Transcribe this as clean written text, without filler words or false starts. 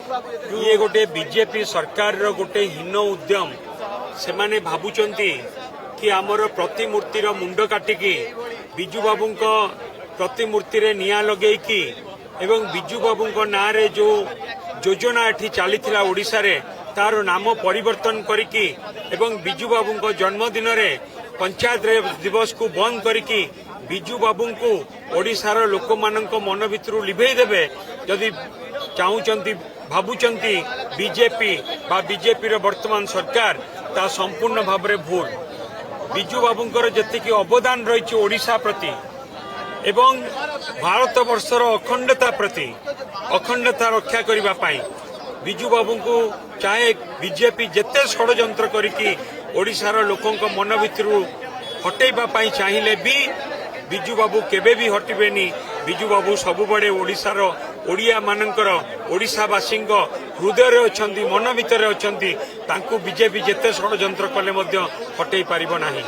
ये गोटे बीजेपी सरकार रो गोटे हीन उद्यम से माने भाबुचंती कि आमर प्रतिमूर्तिर मुंड काटिकी बिजू बाबू प्रतिमूर्ति रे निया लगेकी एवं बिजू बाबू ना रे जो योजना एठी चलीथिला ओडिशा रे तार नाम परिवर्तन करिकी एवं बिजू बाबू जन्मदिन रे पंचायत दिवस को बंद करिकी बिजू बाबू को ओडिशार लोक मानक मन भितर लिभेई देबे जदि चाहूचंती भाबुचंती बीजेपी बा बीजेपी रो वर्तमान सरकार ता संपूर्ण भाव में भूल। बिजू बाबूंकर जेतिकी अवदान रही ओडिशा प्रति एवं भारत वर्षर अखंडता प्रति अखंडता रक्षा करने पाई बिजू बाबू को चाहे बीजेपी जेते षड्यंत्र करिकी ओडिशार लोकंक मन भितर हटेबा पाई चाहिए भी बिजू बाबू केबे भी हटिबेनी। बिजू बाबू सबुबड़े ओडिशार ओडिया मानकर ओडिशावासी हृदय अछंती मन भितर अछंती तांकू बीजेपी जेते षड्यंत्र कले मध्य हटई पारिबो नाही।